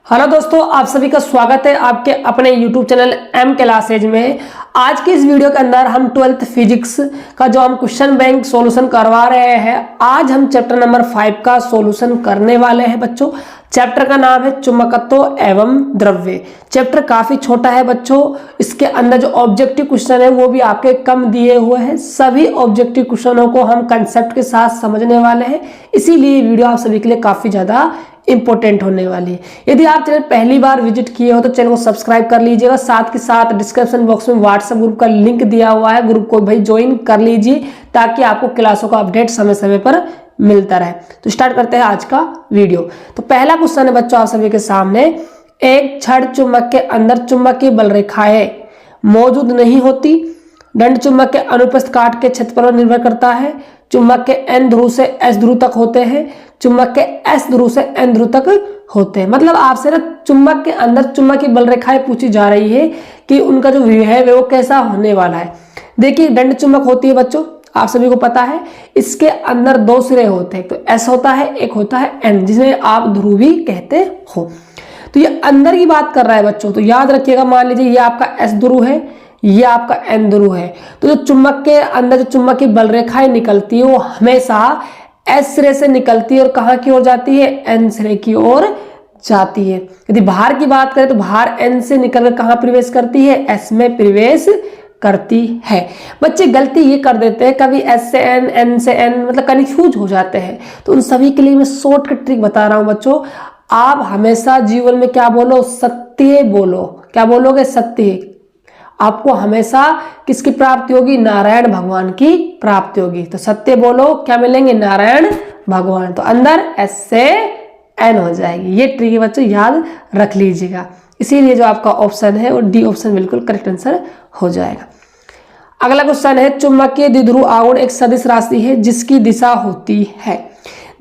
Hello दोस्तों, आप सभी का स्वागत है आपके अपने YouTube चैनल एम क्लासेज में। आज की इस वीडियो के अंदर हम 12th फिजिक्स का जो हम क्वेश्चन बैंक सॉल्यूशन करवा रहे हैं, आज हम चैप्टर नंबर 5 का सॉल्यूशन करने वाले हैं बच्चों। चैप्टर का नाम है चुंबकत्व एवं द्रव्य। चैप्टर काफी छोटा है बच्चों, इसके अंदर जो ऑब्जेक्टिव क्वेश्चन है वो भी आपके कम दिए हुए हैं। सभी ऑब्जेक्टिव क्वेश्चनों को हम कंसेप्ट के साथ समझने वाले हैं, इसीलिए वीडियो आप सभी के लिए काफी ज्यादा इंपॉर्टेंट होने वाली है। यदि आप चैनल पहली बार विजिट किए हो तो चैनल को सब्सक्राइब कर लीजिएगा। साथ के साथ डिस्क्रिप्शन बॉक्स में व्हाट्सएप ग्रुप का लिंक दिया हुआ है, ग्रुप को भाई ज्वाइन कर लीजिए ताकि आपको क्लासों का अपडेट समय समय पर मिलता रहे। तो स्टार्ट करते हैं आज का वीडियो। तो पहला क्वेश्चन है बच्चों आप सभी के सामने, एक छड़ चुंबक के अंदर चुंबकीय बल रेखाएं मौजूद नहीं होती। दंड चुंबक के अनुप्रस्थ काट के क्षेत्रफल पर निर्भर करता है। चुंबक के एन ध्रुव से एस ध्रुव तक होते हैं। चुंबक के एस ध्रुव से एन ध्रुव तक होते हैं। मतलब आपसे ना चुंबक के अंदर चुंबकीय बल रेखाएं पूछी जा रही है कि उनका जो व्यू है वो कैसा होने वाला है। देखिए दंड चुंबक होती है बच्चों, आप सभी को पता है, इसके अंदर दो सिरे होते हैं। तो एस होता है, एक होता है एन, जिसे आप ध्रुवी कहते हो। तो ये अंदर की बात कर रहा है बच्चों, तो याद रखिएगा। मान लीजिए ये आपका एस ध्रुव है, ये आपका एन ध्रुव है। तो जो चुंबक के अंदर जो चुंबकीय बल रेखाएं निकलती है वो हमेशा एस सिरे से निकलती है और कहाँ की ओर जाती है, एन सिरे की ओर जाती है। यदि बाहर की बात करें तो बाहर एन से निकलकर कहाँ प्रवेश करती है, एस में प्रवेश करती है। बच्चे गलती ये कर देते हैं, कभी एस से एन, एन से एन, मतलब कंफ्यूज हो जाते हैं। तो उन सभी के लिए मैं शॉर्टकट ट्रिक बता रहा हूं बच्चों। आप हमेशा जीवन में क्या बोलो, सत्य बोलो। क्या बोलोगे, सत्य। आपको हमेशा किसकी प्राप्ति होगी, नारायण भगवान की प्राप्ति होगी। तो सत्य बोलो, क्या मिलेंगे, नारायण भगवान। तो अंदर एस से एन हो जाएगी। ये ट्रिक बच्चों याद रख लीजिएगा। इसीलिए जो आपका ऑप्शन है वो डी ऑप्शन बिल्कुल करेक्ट आंसर हो जाएगा। अगला क्वेश्चन है, चुंबकीय द्विध्रुव आघूर्ण एक सदिश राशि है जिसकी दिशा होती है।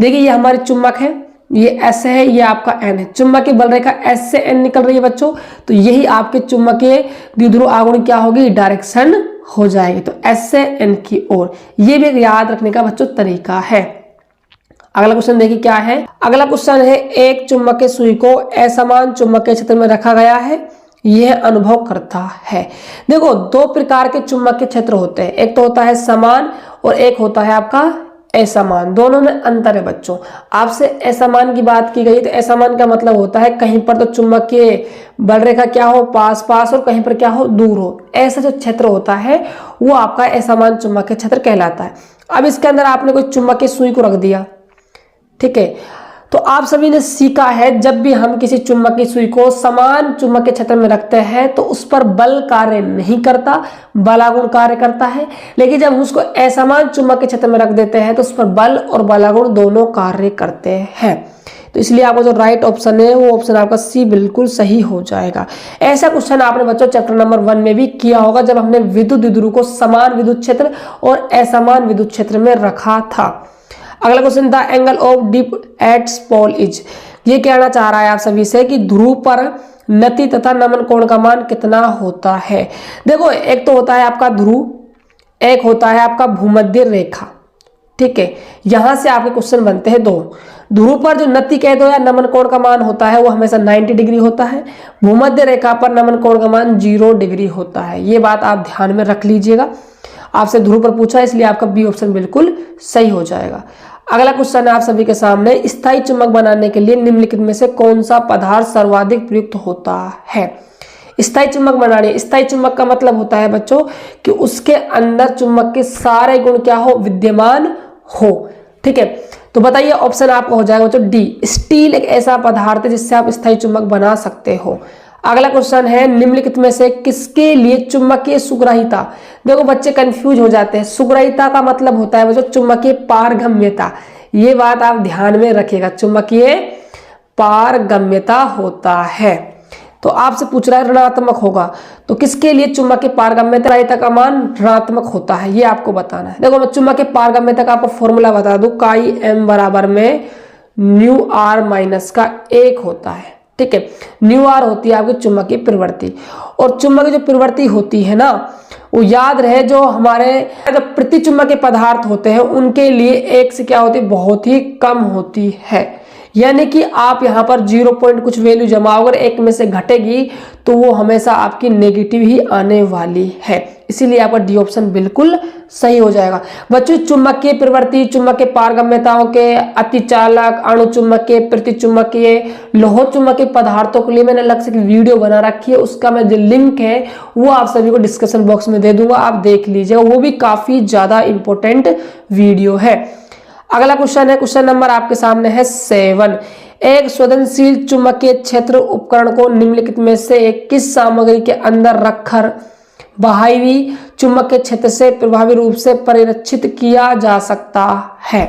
देखिए ये हमारे चुंबक है, ये एस है, ये आपका एन है। चुंबकीय बल रेखा एस से एन निकल रही है बच्चों, तो यही आपके चुंबकीय द्विध्रुव आघूर्ण क्या होगी, डायरेक्शन हो जाएगी। तो एस से एन की ओर, ये भी याद रखने का बच्चों तरीका है। अगला क्वेश्चन देखिए क्या है। अगला क्वेश्चन है, एक चुंबकीय सुई को असमान चुंबकीय क्षेत्र में रखा गया है, यह अनुभव करता है। देखो दो प्रकार के चुंबकीय क्षेत्र होते हैं, एक तो होता है समान और एक होता है आपका असमान। दोनों में अंतर है बच्चों। आपसे असमान की बात की गई तो असमान का मतलब होता है कहीं पर तो चुंबकीय बल रेखा क्या हो, पास पास, और कहीं पर क्या हो, दूर हो। ऐसा जो क्षेत्र होता है वो आपका असमान चुंबकीय क्षेत्र कहलाता है। अब इसके अंदर आपने कोई चुंबकीय सुई को रख दिया, ठीक है। तो आप सभी ने सीखा है जब भी हम किसी चुंबकीय सुई को समान चुंबकीय क्षेत्र में रखते हैं तो उस पर बल कार्य नहीं करता, बलागुण कार्य करता है। लेकिन जब हम उसको असमान चुंबकीय क्षेत्र में रख देते हैं तो उस पर बल और बलागुण दोनों कार्य करते हैं। तो इसलिए आपका जो राइट ऑप्शन है वो ऑप्शन आपका सी बिल्कुल सही हो जाएगा। ऐसा क्वेश्चन आपने बच्चों चैप्टर नंबर 1 में भी किया होगा, जब हमने विद्युत द्विध्रुव को समान विद्युत क्षेत्र और असमान विद्युत क्षेत्र में रखा था। अगला क्वेश्चन था, angle of dip at pole is. ये कहना चाह रहा है आप सभी से कि ध्रुव पर नति तथा नमन कोण का मान कितना होता है। देखो एक तो होता है आपका ध्रुव, एक होता है आपका भूमध्य रेखा, ठीक है। यहां से आपके क्वेश्चन बनते हैं दो। ध्रुव पर जो नति कह दो या नमन कोण का मान होता है वो हमेशा 90 डिग्री होता है। भूमध्य रेखा पर नमन कोण का मान 0 डिग्री होता है। ये बात आप ध्यान में रख लीजिएगा। आपसे ध्रुव पर पूछा है इसलिए आपका बी ऑप्शन बिल्कुल सही हो जाएगा। अगला क्वेश्चन है आप सभी के सामने, स्थायी चुंबक बनाने के लिए निम्नलिखित में से कौन सा पदार्थ सर्वाधिक प्रयुक्त होता है। स्थायी चुंबक बनाने, स्थायी चुंबक का मतलब होता है बच्चों कि उसके अंदर चुंबक के सारे गुण क्या हो, विद्यमान हो, ठीक है। तो बताइए ऑप्शन आपका हो जाएगा बच्चों डी, स्टील एक ऐसा पदार्थ है जिससे आप स्थायी चुंबक बना सकते हो। अगला क्वेश्चन है, निम्नलिखित में से किसके लिए चुंबकीय सुग्राहिता। देखो बच्चे कंफ्यूज हो जाते हैं, सुग्राहिता का मतलब होता है बच्चों चुंबकीय पारगम्यता। ये बात आप ध्यान में रखिएगा, चुंबकीय पारगम्यता होता है। तो आपसे पूछ रहा है ऋणात्मक होगा, तो किसके लिए चुंबकीय पारगम्यता का मान ऋणात्मक होता है, ये आपको बताना है। देखो मैं चुंबकीय पारगम्यता का आपको फॉर्मूला बता दूं, काई एम बराबर में न्यू आर माइनस का 1 होता है, ठीक है। न्यू आर होती है आपकी चुंबकीय प्रवृत्ति, और चुंबकीय जो प्रवृत्ति होती है ना वो याद रहे जो हमारे जो प्रतिचुंबकीय पदार्थ होते हैं उनके लिए 1 से क्या होती है, बहुत ही कम होती है। यानी कि आप यहाँ पर 0 पॉइंट कुछ वैल्यू जमाओगे, अगर एक में से घटेगी तो वो हमेशा आपकी नेगेटिव ही आने वाली है। इसीलिए आपका डी ऑप्शन बिल्कुल सही हो जाएगा। बच्चों, चुंबकीय प्रवृत्ति, चुंबकीय पारगम्यताओं के, अतिचालक, अणुचुंबकीय, प्रतिचुंबकीय, लोह चुंबकीय पदार्थों के लिए मैंने अलग से वीडियो बना रखी है, उसका मैं जो लिंक है वो आप सभी को डिस्क्रिप्शन बॉक्स में दे दूंगा, आप देख लीजिएगा, वो भी काफी ज्यादा इंपॉर्टेंट वीडियो है। अगला क्वेश्चन है, क्वेश्चन नंबर आपके सामने है 7। एक संवेदनशील चुंबकीय क्षेत्र उपकरण को निम्नलिखित में से किस सामग्री के अंदर रखकर बाहरी चुंबकीय क्षेत्र से प्रभावी रूप से परिरक्षित किया जा सकता है?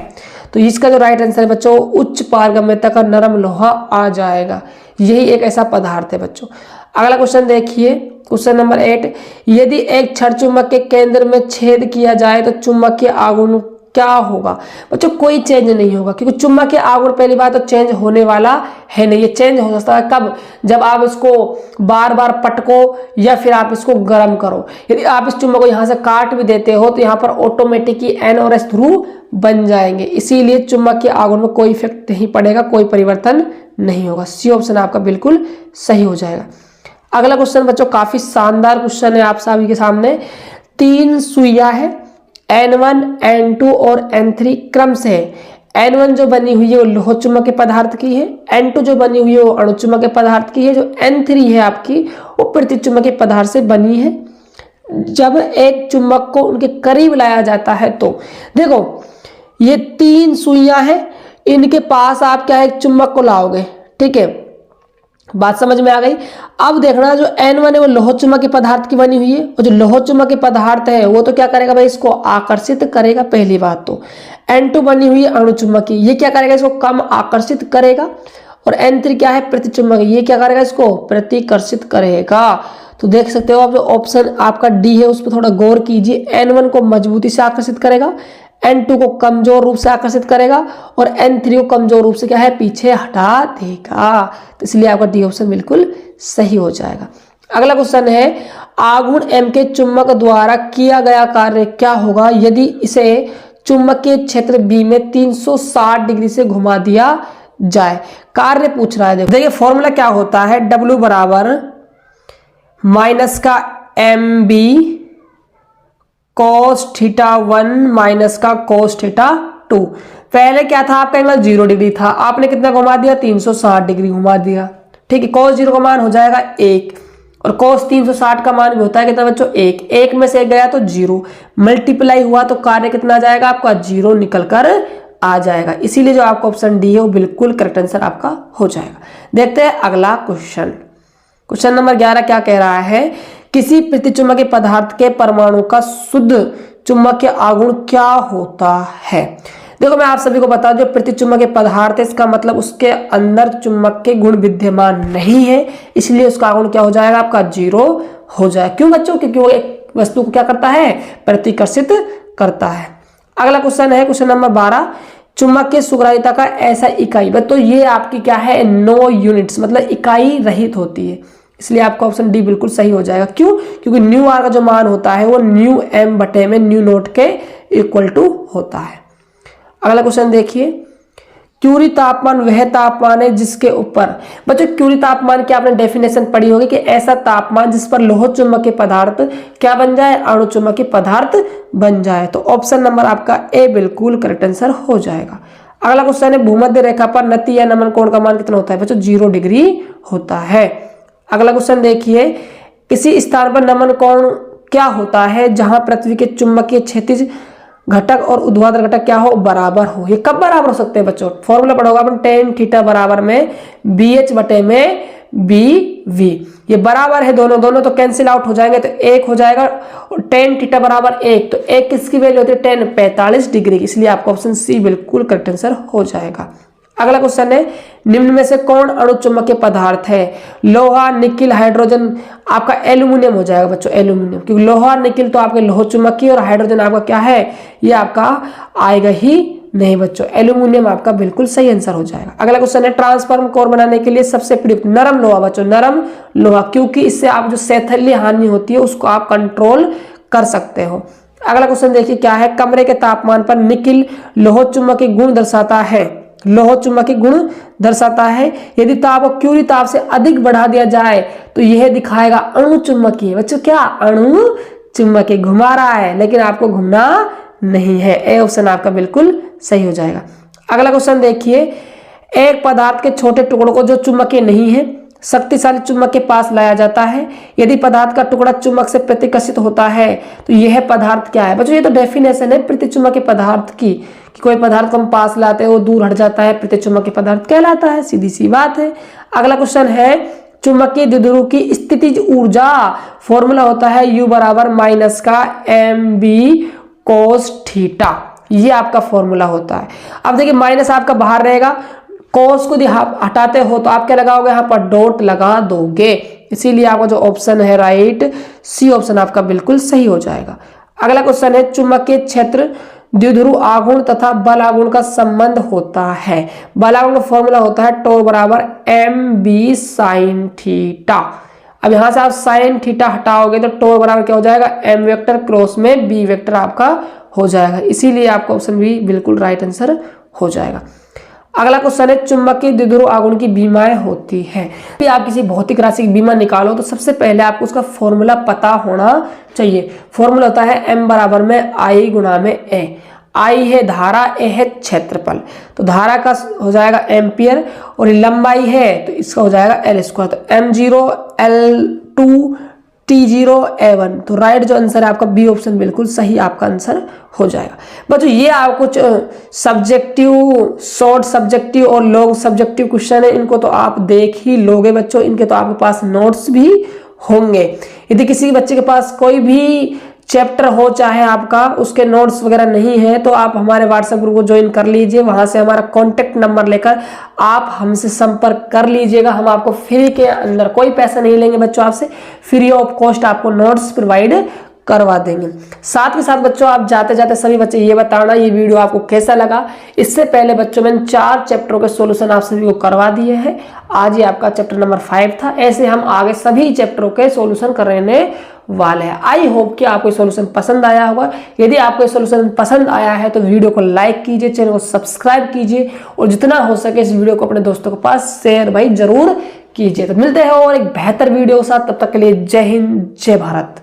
तो इसका जो राइट आंसर है बच्चों, उच्च पारगम्यता का नरम लोहा आ जाएगा। यही एक ऐसा पदार्थ है बच्चों। अगला क्वेश्चन देखिए, क्वेश्चन नंबर 8। यदि एक क्षण चुंबक के केंद्र में छेद किया जाए तो चुंबकीय आघूर्ण क्या होगा? बच्चों, कोई चेंज नहीं होगा, क्योंकि चुंबकीय आघूर्ण पहली बात तो चेंज होने वाला है नहीं। ये चेंज हो सकता है कब? जब आप इसको बार बार पटको या फिर आप इसको गर्म करो। यदि आप इस चुंबक को यहाँ से काट भी देते हो तो यहाँ पर ऑटोमेटिक ही एन और एस ध्रुव बन जाएंगे, इसीलिए चुंबकीय आघूर्ण में कोई इफेक्ट नहीं पड़ेगा, कोई परिवर्तन नहीं होगा। सी ऑप्शन आपका बिल्कुल सही हो जाएगा। अगला क्वेश्चन बच्चों काफी शानदार क्वेश्चन है आप सभी के सामने। 3 सुइयां है, N1, N2 और N3 क्रम से है। N1 जो बनी हुई है वो लोह चुंबकीय पदार्थ की है, N2 जो बनी हुई है वो अणु चुंबकीय पदार्थ की है, जो N3 है आपकी वो प्रतिचुंबकीय पदार्थ से बनी है। जब एक चुंबक को उनके करीब लाया जाता है तो देखो ये 3 सुइयां हैं, इनके पास आप क्या है, एक चुंबक को लाओगे, ठीक है, बात समझ में आ गई। अब देखना जो N1 है वो लोह चुंबकीय पदार्थ की बनी हुई है, और जो लोह चुंबकीय पदार्थ है वो तो क्या करेगा भाई, इसको आकर्षित करेगा पहली बात तो। N2 बनी हुई है अणु चुंबकीय, ये क्या करेगा, इसको कम आकर्षित करेगा। और N3 क्या है, प्रतिचुंबकीय, ये क्या करेगा, इसको प्रतिकर्षित करेगा। तो देख सकते हो आप जो ऑप्शन आपका डी है उस पर थोड़ा गौर कीजिए। N1 को मजबूती से आकर्षित करेगा, N2 को कमजोर रूप से आकर्षित करेगा और N3 को कमजोर रूप से क्या है, पीछे हटा देगा। तो इसलिए आपका डी ऑप्शन बिल्कुल सही हो जाएगा। अगला क्वेश्चन है, आघूर्ण M के चुंबक द्वारा किया गया कार्य क्या होगा यदि इसे चुंबकीय क्षेत्र B में 360 डिग्री से घुमा दिया जाए? कार्य पूछ रहा है। देखिए फॉर्मूला क्या होता है, W बराबर माइनस का MB cos θ1 माइनस का cos θ2। पहले क्या था, आपका एंगल 0 डिग्री था, आपने कितना घुमा दिया, 360 डिग्री घुमा दिया, ठीक है। cos 0 का मान हो जाएगा 1 और cos 360 का मान भी होता है कितना बच्चों, 1। 1 में से 1 गया तो 0, मल्टीप्लाई हुआ तो कार्य कितना आ जाएगा आपका, 0 निकल कर आ जाएगा। इसीलिए जो आपका ऑप्शन डी है वो बिल्कुल करेक्ट आंसर आपका हो जाएगा। देखते हैं अगला क्वेश्चन। क्वेश्चन नंबर 11 क्या कह रहा है, किसी प्रतिचुंबकीय पदार्थ के परमाणु का शुद्ध चुंबकीय आघूर्ण क्या होता है? देखो मैं आप सभी को बता दूं, प्रतिचुंबकीय पदार्थ है, इसका मतलब उसके अंदर चुंबक के गुण विद्यमान नहीं है, इसलिए उसका आघूर्ण क्या हो जाएगा आपका, 0 हो जाएगा। क्यों बच्चों? क्योंकि वो एक वस्तु को क्या करता है, प्रतिकर्षित करता है। अगला क्वेश्चन है क्वेश्चन नंबर 12, चुंबकीय सुग्राह्यता का ऐसा इकाई, तो ये आपकी क्या है, नो यूनिट्स, मतलब इकाई रहित होती है, इसलिए आपका ऑप्शन डी बिल्कुल सही हो जाएगा। क्यों? क्योंकि न्यू आर का जो मान होता है वो न्यू एम बटे में न्यू नोट के इक्वल टू होता है। अगला क्वेश्चन देखिए, क्यूरी तापमान वह तापमान है जिसके ऊपर, बच्चों क्यूरी तापमान की आपने डेफिनेशन पढ़ी होगी कि ऐसा तापमान जिस पर लोह चुंबकीय पदार्थ क्या बन जाए, अणु चुंबकीय पदार्थ बन जाए। तो ऑप्शन नंबर आपका ए बिल्कुल करेक्ट आंसर हो जाएगा। अगला क्वेश्चन है, भूमध्य रेखा पर नति या नमन कोण का मान कितना होता है? बच्चों 0 डिग्री होता है। अगला क्वेश्चन देखिए, किसी स्थान पर नमन कोण क्या होता है जहां पृथ्वी के चुंबकीय क्षैतिज घटक और ऊर्ध्वाधर घटक क्या हो, बराबर हो। ये कब बराबर हो सकते हैं बच्चों? फॉर्मूला पढ़ोगे अपन, tan थीटा बराबर में BH बटे में BV। ये बराबर है, दोनों दोनों तो कैंसिल आउट हो जाएंगे तो 1 हो जाएगा, और tan थीटा बराबर 1, तो 1 किसकी वैल्यू होती है, tan 45 डिग्री, इसलिए आपका ऑप्शन सी बिल्कुल करेक्ट आंसर हो जाएगा। अगला क्वेश्चन है, निम्न में से कौन अणु चुंबकीय पदार्थ है? लोहा, निकिल, हाइड्रोजन, आपका एल्यूमिनियम हो जाएगा बच्चों, एल्यूमिनियम, क्योंकि लोहा निकिल तो आपके लोह चुंबकीय और हाइड्रोजन आपका क्या है, ये आपका आएगा ही नहीं बच्चों, एल्यूमिनियम आपका बिल्कुल सही आंसर हो जाएगा। अगला क्वेश्चन है, ट्रांसफार्मर कोर बनाने के लिए सबसे प्रयुक्त नरम लोहा बच्चों, नरम लोहा, क्योंकि इससे आप जो शैथिल्य हानि होती है उसको आप कंट्रोल कर सकते हो। अगला क्वेश्चन देखिए क्या है, कमरे के तापमान पर निकिल लोह चुंबकीय गुण दर्शाता है, लौह चुंबकीय गुण दर्शाता है। यदि ताप को क्यूरी ताप से अधिक बढ़ा दिया जाए तो यह दिखाएगा अणु चुंबकीय। बच्चों क्या अणु चुंबकीय घुमा रहा है, लेकिन आपको घूमना नहीं है। ए ऑप्शन आपका बिल्कुल सही हो जाएगा। अगला क्वेश्चन देखिए, एक पदार्थ के छोटे टुकड़ों को जो चुंबकीय नहीं है शक्तिशाली चुंबक के पास लाया जाता है। यदि पदार्थ का टुकड़ा चुंबक से प्रतिकर्षित होता है तो यह पदार्थ क्या है। बच्चों ये तो डेफिनेशन है प्रतिचुंबकीय पदार्थ की, कि कोई पदार्थ को हम पास लाते हैं वो दूर हट जाता है, प्रतिचुंबकीय पदार्थ कहलाता है। सीधी सी बात है। अगला क्वेश्चन है, चुंबकीय द्विध्रुव की स्थितिज ऊर्जा फॉर्मूला होता है U बराबर माइनस का mb cos थीटा। ये आपका फॉर्मूला होता है। अब देखिए माइनस आपका बाहर रहेगा, कोस को हटाते हो तो आप क्या लगाओगे, यहाँ पर डॉट लगा दोगे। इसीलिए आपका जो ऑप्शन है राइट सी ऑप्शन आपका बिल्कुल सही हो जाएगा। अगला क्वेश्चन है, चुंबकीय क्षेत्र द्विध्रुव आघूर्ण तथा बल आघूर्ण का संबंध होता है। बल आघूर्ण का फॉर्मूला होता है टो बराबर mb sin थीटा। अब यहां से आप sin थीटा हटाओगे तो टो बराबर क्या हो जाएगा, m वेक्टर क्रॉस में b वेक्टर आपका हो जाएगा। इसीलिए आपका ऑप्शन बी बिल्कुल राइट आंसर हो जाएगा। अगला क्वेश्चन है, चुंबकीय द्विध्रुव आघूर्ण की बीमाएं होती है। आप किसी भौतिक राशि की बीमा निकालो तो सबसे पहले आपको उसका फॉर्मूला पता होना चाहिए। फॉर्मूला होता है m बराबर में I गुणा में a। I है धारा, a है क्षेत्रफल। तो धारा का हो जाएगा एम्पियर और लंबाई है तो इसका हो जाएगा l स्क्वायर। तो m0 l2 T0 A1। तो राइट जो आंसर है आपका बी ऑप्शन बिल्कुल सही आपका आंसर हो जाएगा। बच्चों ये आप कुछ सब्जेक्टिव, शॉर्ट सब्जेक्टिव और लॉन्ग सब्जेक्टिव क्वेश्चन है, इनको तो आप देख ही लोगे बच्चों। इनके तो आपके पास नोट्स भी होंगे। यदि किसी बच्चे के पास कोई भी चैप्टर हो चाहे आपका उसके नोट्स वगैरह नहीं है तो आप हमारे व्हाट्सएप ग्रुप को ज्वाइन कर लीजिए। वहां से हमारा कॉन्टेक्ट नंबर लेकर आप हमसे संपर्क कर लीजिएगा। हम आपको फ्री के अंदर, कोई पैसा नहीं लेंगे बच्चों, आपसे फ्री ऑफ कॉस्ट आपको नोट्स प्रोवाइड करवा देंगे। साथ के साथ बच्चों आप जाते जाते सभी बच्चे ये बताना ये वीडियो आपको कैसा लगा। इससे पहले बच्चों मैंने 4 चैप्टरों के सॉल्यूशन आप सभी को करवा दिए हैं। आज ही आपका चैप्टर नंबर 5 था। ऐसे हम आगे सभी चैप्टरों के सॉल्यूशन करने वाले हैं। आई होप कि आपको सॉल्यूशन पसंद आया होगा। यदि आपको सॉल्यूशन पसंद आया है तो वीडियो को लाइक कीजिए, चैनल को सब्सक्राइब कीजिए और जितना हो सके इस वीडियो को अपने दोस्तों के पास शेयर भाई जरूर कीजिए। तो मिलते हैं और एक बेहतर वीडियो के साथ, तब तक के लिए जय हिंद जय भारत।